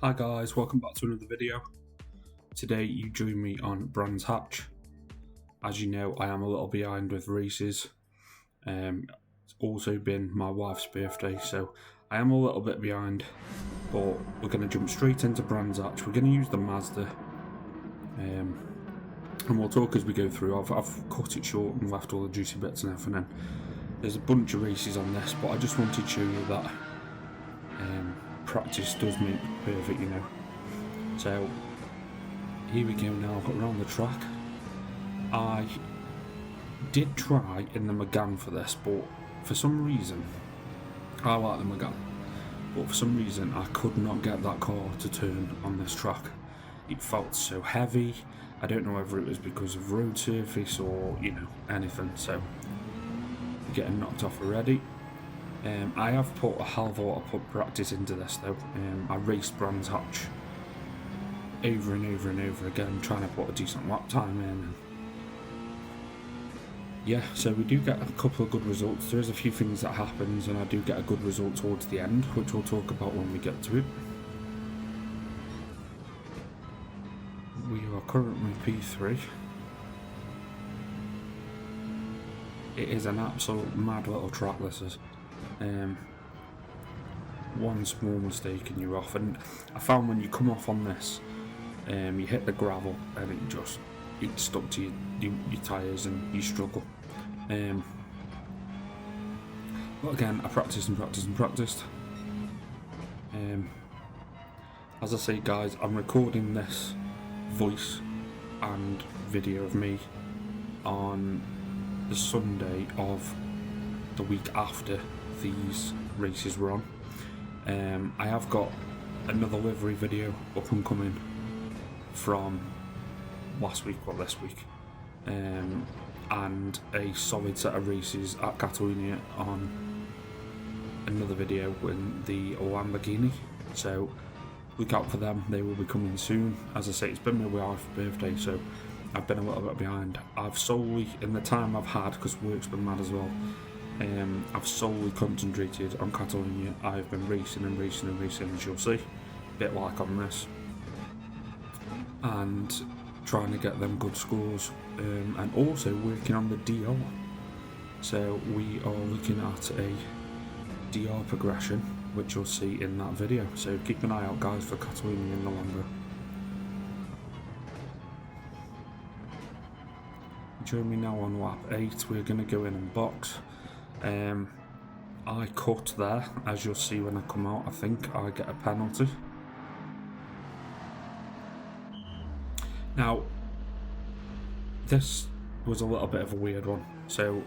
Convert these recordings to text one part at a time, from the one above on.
Hi guys, welcome back to another video. Today you join me on Brands Hatch. As you know, I am a little behind with races. It's also been my wife's birthday, so I am a little bit behind. But we're going to jump straight into Brands Hatch. We're going to use the Mazda. And we'll talk as we go through. I've cut it short and left all the juicy bits and everything. There's a bunch of races on this, but I just wanted to show you that practice does make perfect, you know. So here we go now, around the track. I did try in the Megane for this, but for some reason, I like the Megane, but for some reason I could not get that car to turn on this track. It felt so heavy. I don't know whether it was because of road surface or, you know, anything. So getting knocked off already. I have put a hell of a lot of practice into this though. I raced Brands Hatch over and over and over again, trying to put a decent lap time in. And yeah, so we do get a couple of good results. There is a few things that happens, and I do get a good result towards the end, which we'll talk about when we get to it. We are currently P3. It is an absolute mad little track, this is. One small mistake and you're off, and I found when you come off on this, you hit the gravel and it's stuck to your tyres and you struggle. But again, I practiced and practiced and practiced. As I say guys, I'm recording this voice and video of me on the Sunday of the week after these races were on. I have got another livery video up and coming from last week or this week, and a solid set of races at Catalonia on another video in the Lamborghini, so look out for them. They will be coming soon. As I say, it's been my wife's birthday, so I've been a little bit behind. I've solely, in the time I've had, because work's been mad as well, I've solely concentrated on Catalonia. I've been racing and racing and racing, as you'll see, a bit like on this, and trying to get them good scores, and also working on the DR. So we are looking at a DR progression, which you'll see in that video. So keep an eye out guys for Catalonia in the longer. Join me now on lap 8. We're going to go in and box. I cut there, as you'll see when I come out. I think I get a penalty. Now, this was a little bit of a weird one. So,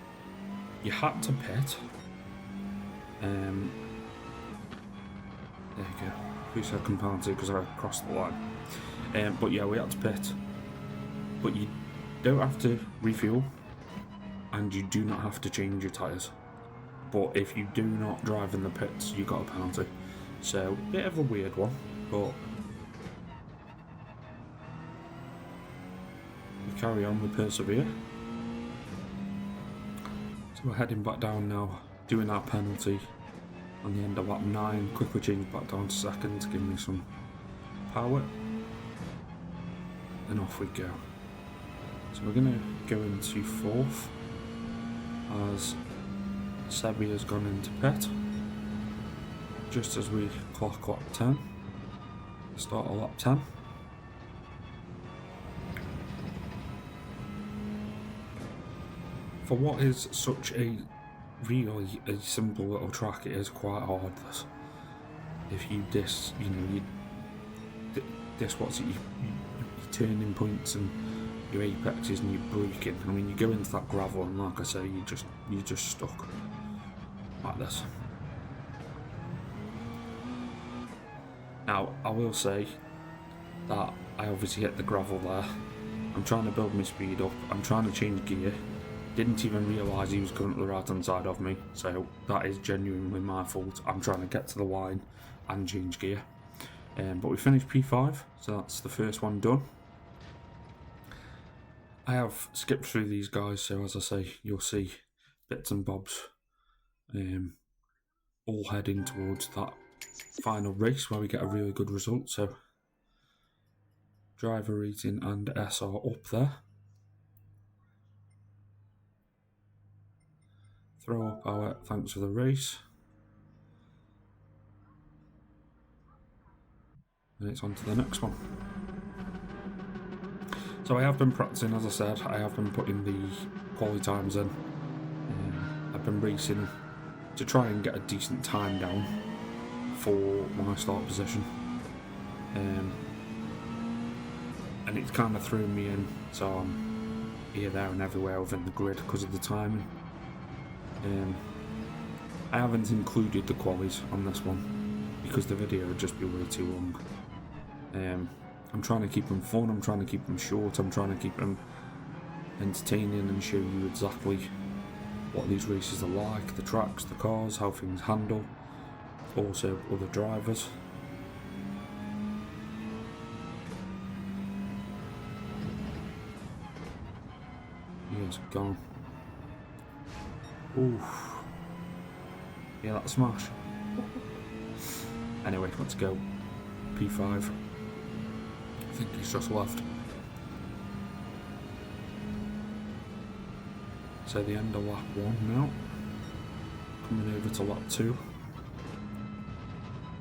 you had to pit. There you go. 3-second penalty because I crossed the line. But yeah, we had to pit. But you don't have to refuel, and you do not have to change your tyres. But if you do not drive in the pits, you got a penalty. So, bit of a weird one, but we carry on, we persevere. So we're heading back down now, doing our penalty on the end of lap 9. Quickly change back down to second to give me some power, and off we go. So we're going to go into 4th as Sebi has gone into pit just as we clock lap 10. Start of lap 10. For what is such a really a simple little track, it is quite hard. This, if you diss what's it, your turning points and your apexes and your braking. I mean, you go into that gravel and like I say, you're just stuck like this. Now, I will say that I obviously hit the gravel there. I'm trying to build my speed up. I'm trying to change gear. Didn't even realise he was coming to the right hand side of me, so that is genuinely my fault. I'm trying to get to the line and change gear. But we finished P5, so that's the first one done. I have skipped through these guys, so as I say, you'll see bits and bobs, all heading towards that final race where we get a really good result. So driver rating and SR up there. Throw up our thanks for the race. And it's on to the next one. So I have been practicing, as I said, I have been putting the quali times in. I've been racing to try and get a decent time down for my start position. And it's kind of thrown me in, so I'm here, there and everywhere within the grid because of the timing. I haven't included the qualies on this one because the video would just be way too long. I'm trying to keep them fun, I'm trying to keep them short, I'm trying to keep them entertaining and show you exactly what these races are like, the tracks, the cars, how things handle, also other drivers. Here's gone. Ooh. Yeah, that smash. Anyway, let's go. P5. I think he's just left. So the end of lap 1 now. Coming over to lap 2.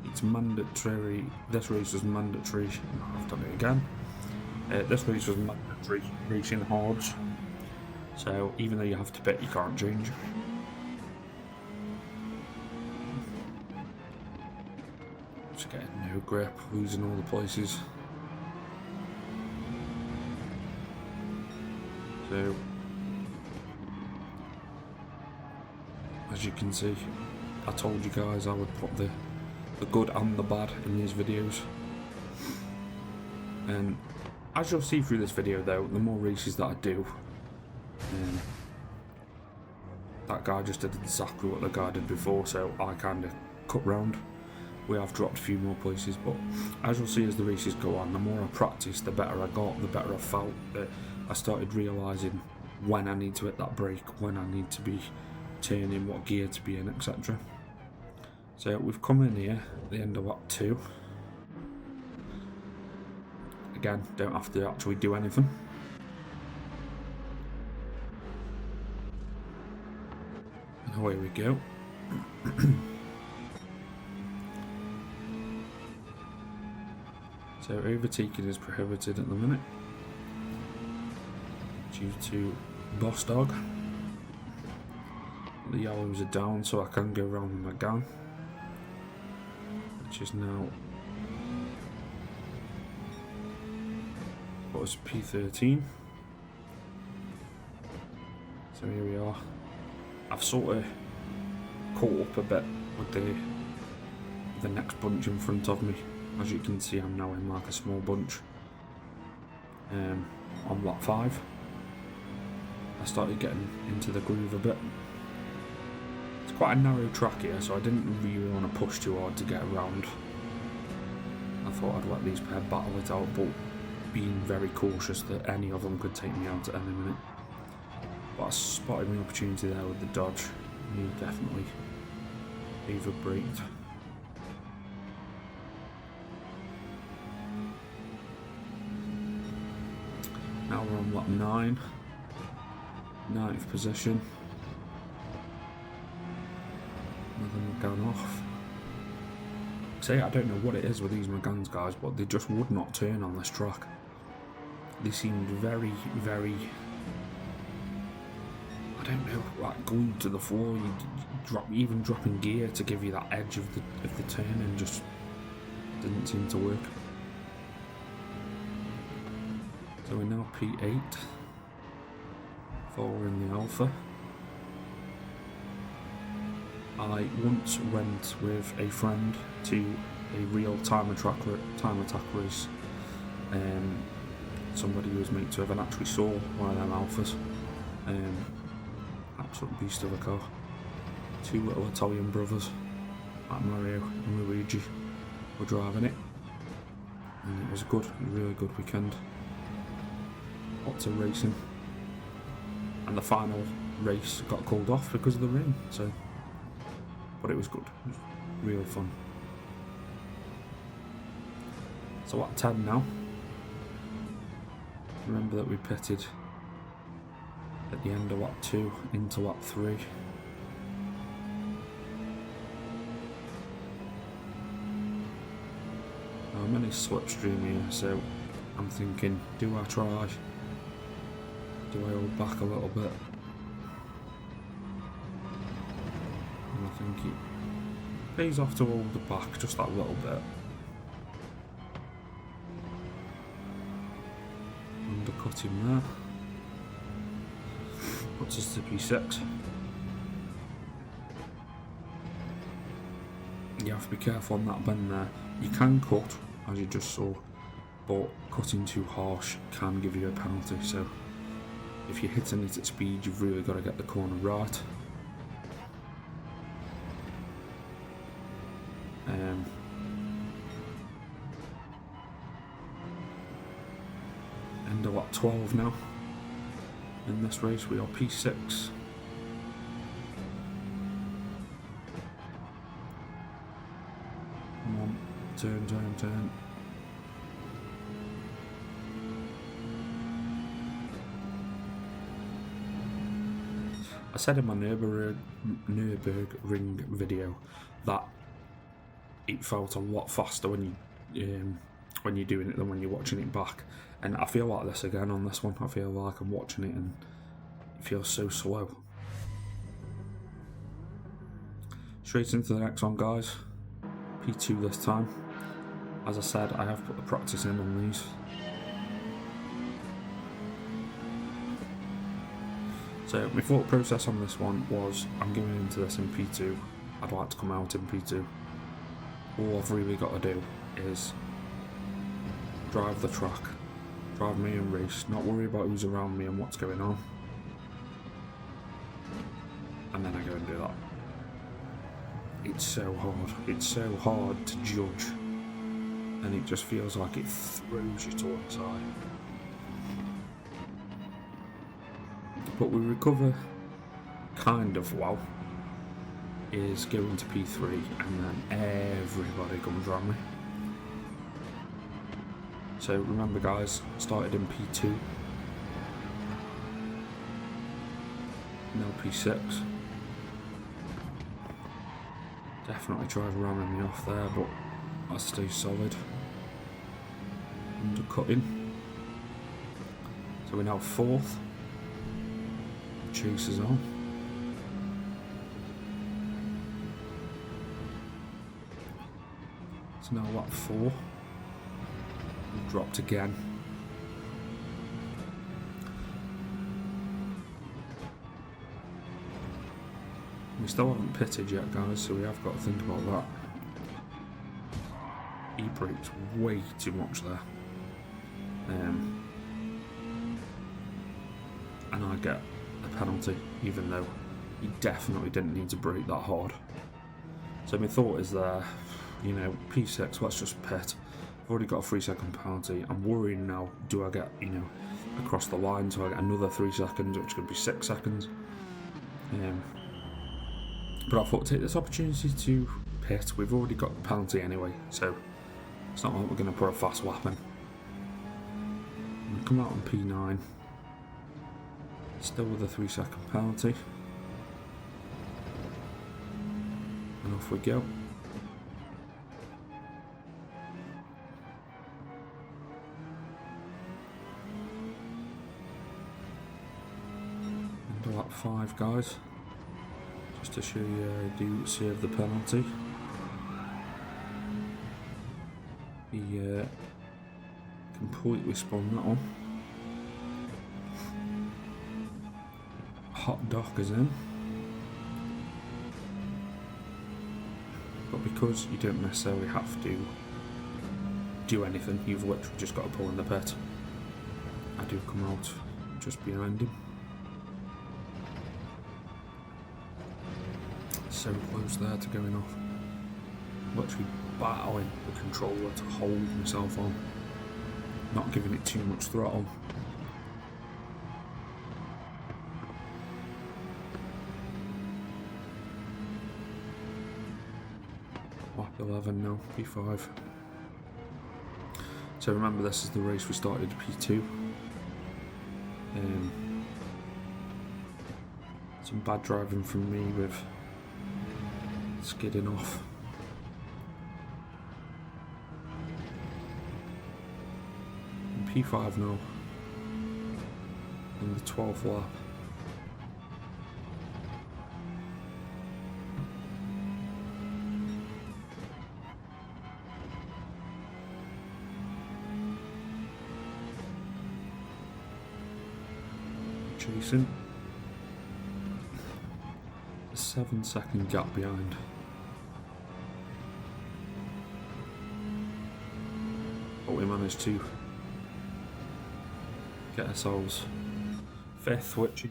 It's mandatory. This race was mandatory. I've done it again. This race was mandatory racing hards. So even though you have to pit, you can't change. Just getting no grip, losing all the places. So, as you can see, I told you guys I would put the good and the bad in these videos. And as you'll see through this video though, the more races that I do, that guy just did exactly what the guy did before, so I kind of cut round. We have dropped a few more places, but as you'll see as the races go on, the more I practiced, the better I got, the better I felt. That I started realising when I need to hit that brake, when I need to be turning, what gear to be in, etc. So we've come in here at the end of lap 2. Again, don't have to actually do anything. And away we go. So overtaking is prohibited at the minute due to boss dog. The yellows are down, so I can go around with my gun, which is now what was P13. So here we are. I've sort of caught up a bit with the next bunch in front of me. As you can see, I'm now in like a small bunch. On lap 5, I started getting into the groove a bit. It's quite a narrow track here, so I didn't really want to push too hard to get around. I thought I'd let these pair battle it out, but being very cautious that any of them could take me out at any minute. But I spotted my opportunity there with the dodge, and he definitely over-braked. Now we're on lap 9, 9th position. Another Megane off. Say, I don't know what it is with these Meganes, guys, but they just would not turn on this track. They seemed very, very, I don't know, like glued to the floor. You even dropping gear to give you that edge of the turning just didn't seem to work. So we're now P8, following the Alpha. I once went with a friend to a real time attack race. Somebody who was mates with and actually saw one of them Alphas. Absolute beast of a car. 2 little Italian brothers, like Mario and Luigi, were driving it. And it was a really good weekend. Lots of racing, and the final race got called off because of the rain. So, but it was good. It was really fun. So lap 10 now. Remember that we pitted at the end of lap 2 into lap 3. Now I'm in a slipstream here, so I'm thinking, do I try? Do I hold back a little bit? And I think it pays off to hold the back just that little bit. Undercut him there. Puts us to P6. You have to be careful on that bend there. You can cut, as you just saw, but cutting too harsh can give you a penalty. So if you're hitting it at speed, you've really got to get the corner right. End of lap 12 now. In this race we are P6. Come on, turn. I said in my Nürburgring video that it felt a lot faster when you're doing it than when you're watching it back, and I feel like this again on this one. I feel like I'm watching it and it feels so slow. Straight into the next one, guys. P2 this time. As I said, I have put the practice in on these. So my thought process on this one was, I'm going into this in P2. I'd like to come out in P2. All I've really got to do is drive the track, drive me and race, not worry about who's around me and what's going on. And then I go and do that. It's so hard to judge, and it just feels like it throws you to one side. But we recover kind of well. Is going to P3 and then everybody comes around me. So remember guys, started in P2, now P6. Definitely tried ramming me off there, but I stay solid. Undercutting. So we're now 4th. Chase is on. So now lap 4. We've dropped again. We still haven't pitted yet, guys, so we have got to think about that. He brakes way too much there. And I get a penalty, even though he definitely didn't need to brake that hard. So my thought is there, you know, P6, let's just pit. I've already got a 3-second penalty. I'm worrying now, do I get, you know, across the line, so I get another 3 seconds, which could be 6 seconds. But I thought, take this opportunity to pit. We've already got the penalty anyway, so it's not like we're going to put a fast lap in. Come out on P9. Still with a 3-second penalty. And off we go. Into lap 5, guys. Just to show you I do save the penalty. He completely spun that one. Hot dock is in. But because you don't necessarily have to do anything, you've literally just got to pull in the pit. I do come out just behind him. So close there to going off. Literally battling the controller to hold myself on. Not giving it too much throttle. Lap 11 now, P5. So remember, this is the race we started P2. Some bad driving from me with skidding off. And P5 now, in the 12th lap. Chasing. A 7-second gap behind. But we managed to get ourselves 5th, which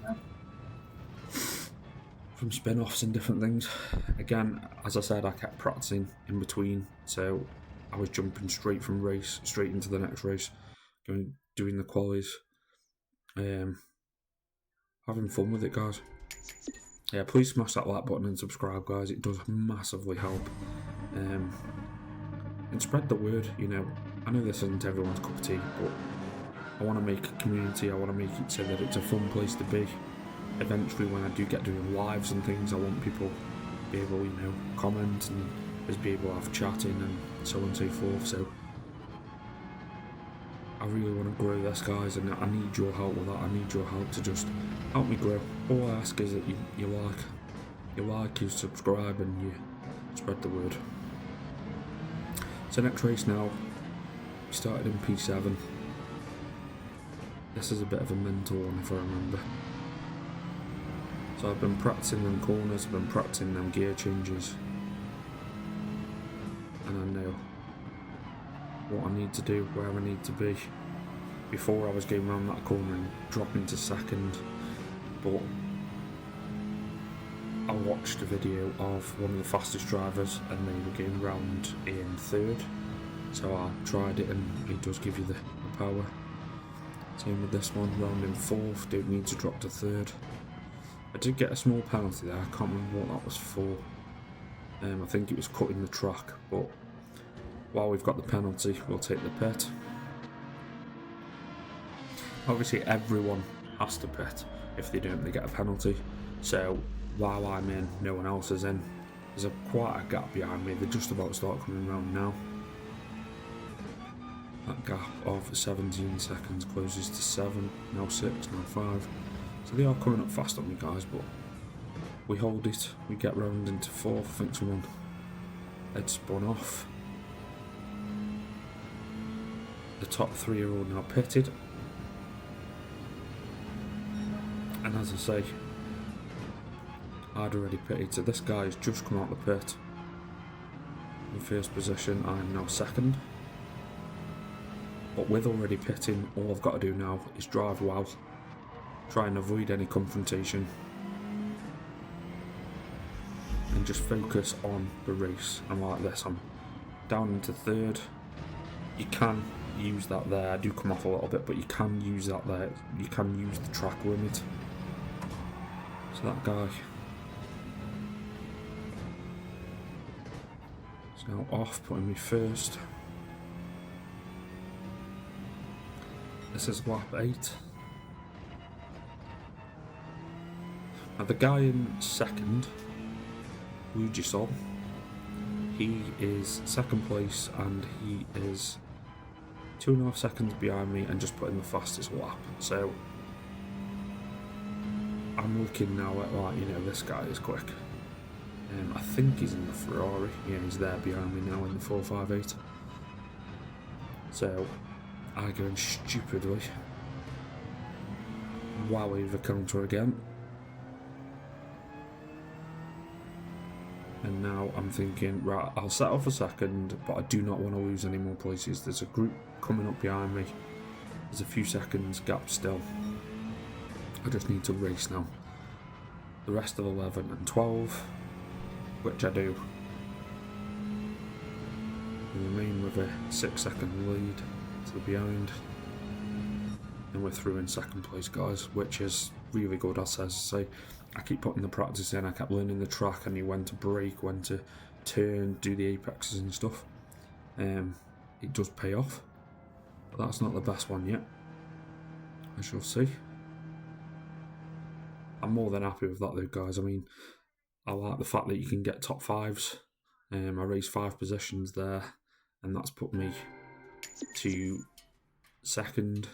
from spin-offs and different things. Again, as I said, I kept practicing in between, so I was jumping straight from race straight into the next race, doing the qualies. Having fun with it, guys. Yeah, please smash that like button and subscribe, guys. It does massively help. And spread the word, you know. I know this isn't everyone's cup of tea, but I want to make a community. I want to make it so that it's a fun place to be. Eventually, when I do get doing lives and things, I want people to be able, you know, comment and just be able to have chatting and so on and so forth. So I really want to grow this, guys, and I need your help with that. I need your help to just help me grow. All I ask is that you like, you subscribe, and you spread the word. So next race now, we started in P7. This is a bit of a mental one, if I remember. So I've been practicing them corners, I've been practicing them gear changes, and I know what I need to do, where I need to be. Before, I was going around that corner and dropping to second, but I watched a video of one of the fastest drivers and they were going round in 3rd, so I tried it and it does give you the power. Same with this one, round in 4th, don't need to drop to 3rd. I did get a small penalty there, I can't remember what that was for. I think it was cutting the track, but while we've got the penalty, we'll take the pit. Obviously everyone has to pit. If they don't, they get a penalty. So while I'm in, no one else is in. There's quite a gap behind me. They're just about to start coming round now. That gap of 17 seconds closes to 7, now 6, now 5. So they are coming up fast on me, guys, but we hold it. We get round into 4th. I think someone had spun off. The top 3 are all now pitted. And as I say, I'd already pitted, so this guy has just come out the pit. In 1st position, I'm now 2nd. But with already pitting, all I've got to do now is drive well, try and avoid any confrontation, and just focus on the race. And like this, I'm down into 3rd. You can use that there. I do come off a little bit, but you can use that there. You can use the track limit. So that guy is now off, putting me 1st. This is lap 8. Now the guy in 2nd, Wujisol, he is 2nd place and he is 2.5 seconds behind me and just put in the fastest lap. So I'm looking now at, like, you know, this guy is quick. I think he's in the Ferrari. Yeah, he's there behind me now in the 458. So I go in stupidly. Wow, over counter again. And now I'm thinking, right, I'll settle for 2nd, but I do not want to lose any more places. There's a group coming up behind me. There's a few seconds gap still. I just need to race now. The rest of 11 and 12, which I do. We remain with a 6-second lead to the behind. And we're through in 2nd place, guys, which is really good, as I say. I keep putting the practice in, I kept learning the track, I knew when to brake, when to turn, do the apexes and stuff. It does pay off. but that's not the best one yet, as you'll see. I'm more than happy with that though, guys. I mean, I like the fact that you can get top fives. I raced 5 positions there, and that's put me to second.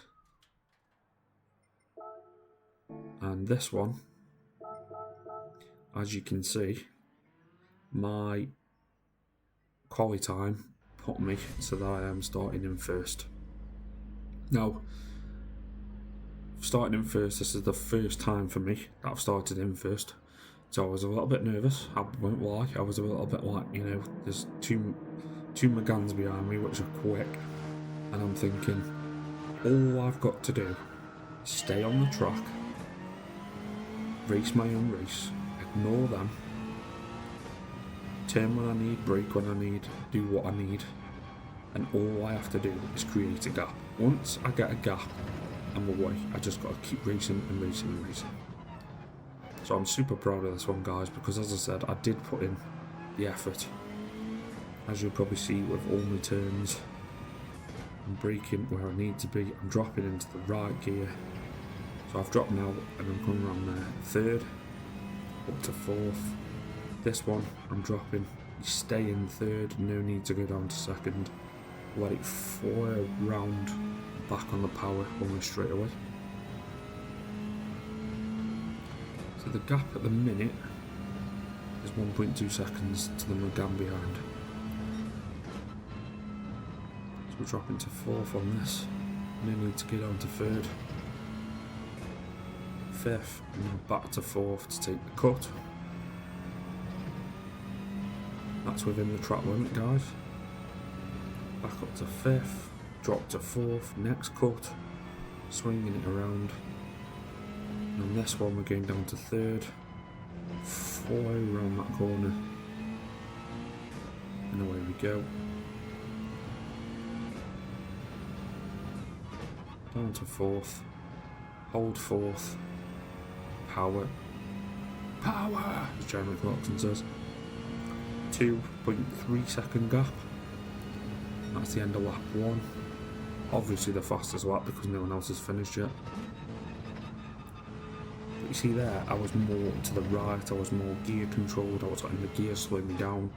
And this one, as you can see, my quali time put me so that I am starting in first. Now, starting in first, this is the first time for me that I've started in first. So I was a little bit nervous, I won't lie. I was a little bit like, you know, there's two Megans behind me which are quick, and I'm thinking, all I've got to do is stay on the track, race my own race, ignore them, turn when I need, brake when I need, do what I need, and all I have to do is create a gap. Once I get a gap, I'm away. I just got to keep racing and racing and racing. So I'm super proud of this one, guys, because as I said, I did put in the effort. As you'll probably see with all my turns, I'm braking where I need to be, I'm dropping into the right gear. So I've dropped now and I'm coming around there, third, up to fourth. This one, I'm dropping, you stay in third, no need to go down to second. Let it fly round back on the power almost straight away. So the gap at the minute is 1.2 seconds to the Megane behind. So we're dropping to fourth on this. No need to get on to third. Fifth, and then back to fourth to take the cut. That's within the track limit, guys. Back up to fifth, drop to fourth, next cut, swinging it around. And on this one we're going down to third, fly around that corner, and away we go. Down to fourth, hold fourth, power, as Jeremy Clarkson says. 2.3 second gap. That's the end of lap 1. Obviously the fastest lap because no one else has finished yet. But you see there, I was more to the right, I was more gear controlled, I was letting the gear slow me down.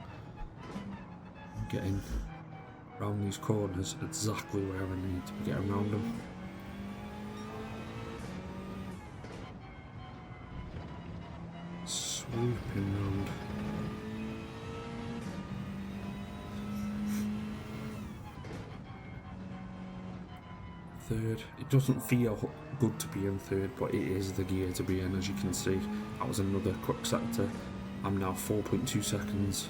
I'm getting around these corners exactly where I need to be getting around them. Swooping round. Third. It doesn't feel good to be in third, but it is the gear to be in, as you can see. That was another quick sector. I'm now 4.2 seconds.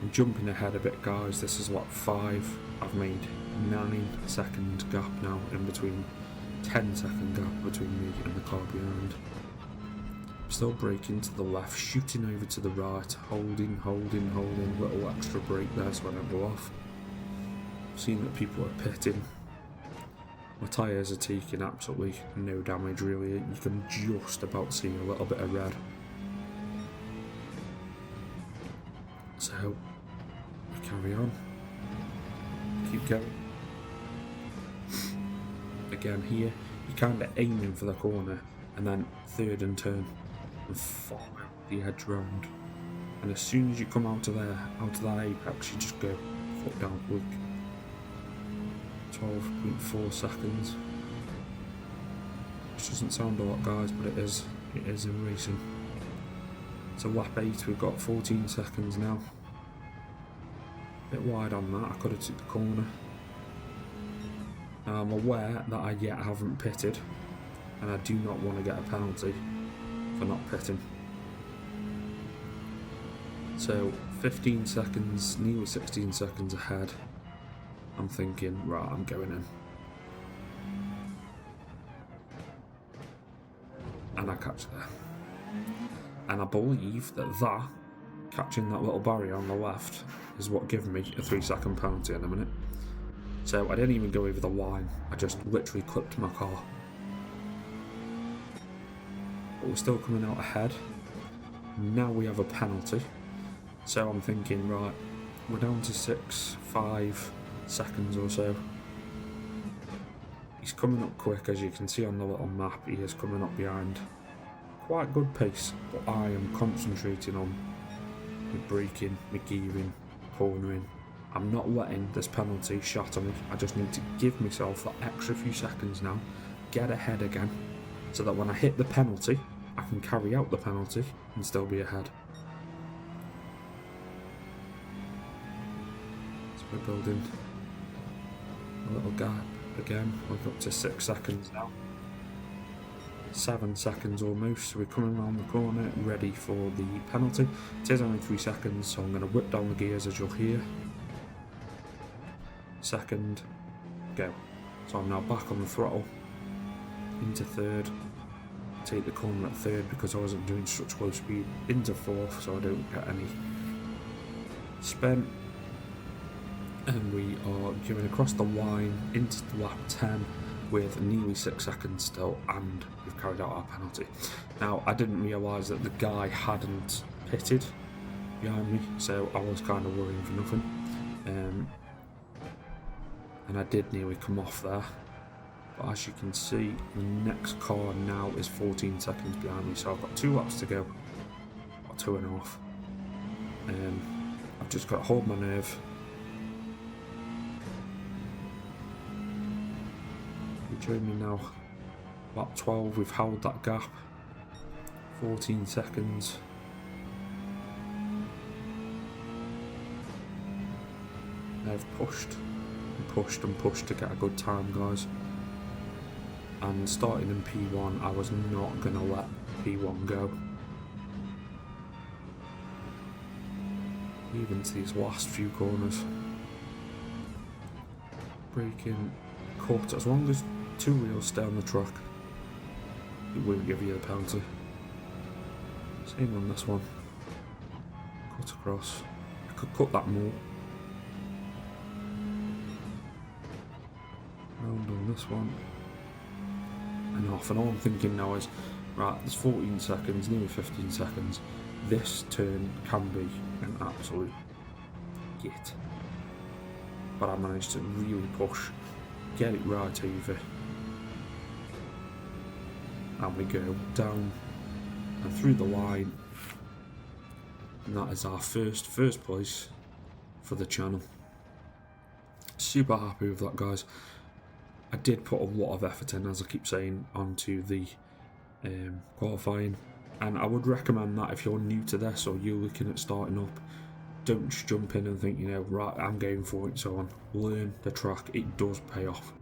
I'm jumping ahead a bit, guys. This is lap 5. I've made 9-second gap now in between, 10-second gap between me and the car behind. Still braking to the left, shooting over to the right, holding, little extra brake there so I don't go off. I've seen that people are pitting. My tyres are taking absolutely no damage really, you can just about see a little bit of red. So, we carry on, keep going. Again here, you're kind of aiming for the corner and then third and turn and follow the edge round. And as soon as you come out of that apex, you just go foot down quick. 12.4 seconds, which doesn't sound a lot, guys, but it is in racing. So lap 8, we've got 14 seconds now. Bit wide on that, I could have took the corner. Now I'm aware that I yet haven't pitted, and I do not want to get a penalty for not pitting. So 15 seconds, nearly 16 seconds ahead. I'm thinking, right, I'm going in. And I catch there. And I believe that catching that little barrier on the left is what gave me a 3-second penalty in a minute. So I didn't even go over the line, I just literally clipped my car. But we're still coming out ahead. Now we have a penalty. So I'm thinking, right, we're down to 5 seconds or so. He's coming up quick, as you can see on the little map. He is coming up behind quite good pace, but I am concentrating on my braking, my gearing, cornering. I'm not letting this penalty shatter me. I just need to give myself that extra few seconds now, get ahead again, so that when I hit the penalty, I can carry out the penalty and still be ahead. So we're building a little gap again. We're up to 6 seconds now. 7 seconds almost, so we're coming around the corner ready for the penalty. It is only 3 seconds, so I'm going to whip down the gears, as you'll hear. Second, go. So I'm now back on the throttle into third. Take the corner at third because I wasn't doing such low speed. Into fourth, so I don't get any spent. And we are going across the line into lap 10 with nearly 6 seconds still, and we've carried out our penalty. Now, I didn't realise that the guy hadn't pitted behind me, so I was kind of worrying for nothing. And I did nearly come off there. But as you can see, the next car now is 14 seconds behind me, so I've got 2 laps to go, or 2.5. I've just got to hold my nerve. You join me now. Lap 12, we've held that gap. 14 seconds. I've pushed and pushed and pushed to get a good time, guys. And starting in P1, I was not going to let P1 go. Even to these last few corners. Braking, cut, as long as 2 wheels stay on the track, it won't give you the penalty. Same on this one. Cut across. I could cut that more. Round on this one. And off, and all I'm thinking now is, right, there's 14 seconds, nearly 15 seconds. This turn can be an absolute git. But I managed to really push, get it right over. And we go down and through the line. And that is our first place for the channel. Super happy with that, guys. I did put a lot of effort in, as I keep saying, onto the qualifying, and I would recommend that if you're new to this or you're looking at starting up, don't just jump in and think, you know, right, I'm going for it, so on. Learn the track, it does pay off.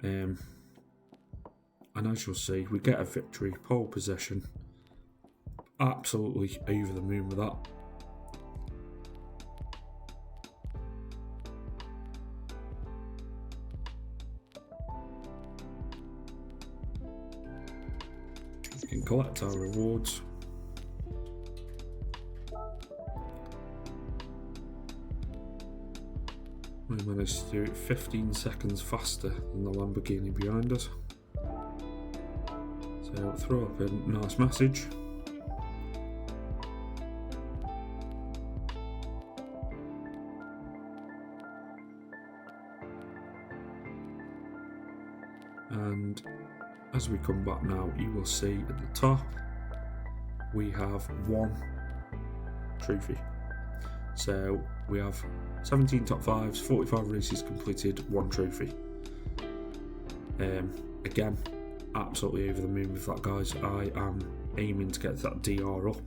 And as you'll see, we get a victory, pole position, absolutely over the moon with that. We can collect our rewards. We managed to do it 15 seconds faster than the Lamborghini behind us. So throw up a nice message. And as we come back now, you will see at the top we have 1 trophy. So we have 17 top 5s, 45 races completed, 1 trophy. Again, absolutely over the moon with that, guys. I am aiming to get that DR up.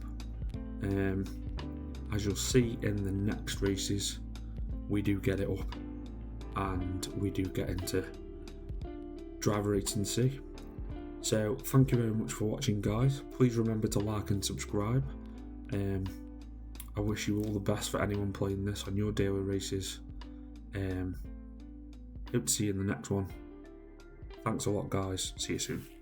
As you'll see in the next races, we do get it up, and we do get into driver rating C. So thank you very much for watching, guys. Please remember to like and subscribe. I wish you all the best for anyone playing this on your daily races. Hope to see you in the next one. Thanks a lot, guys. See you soon.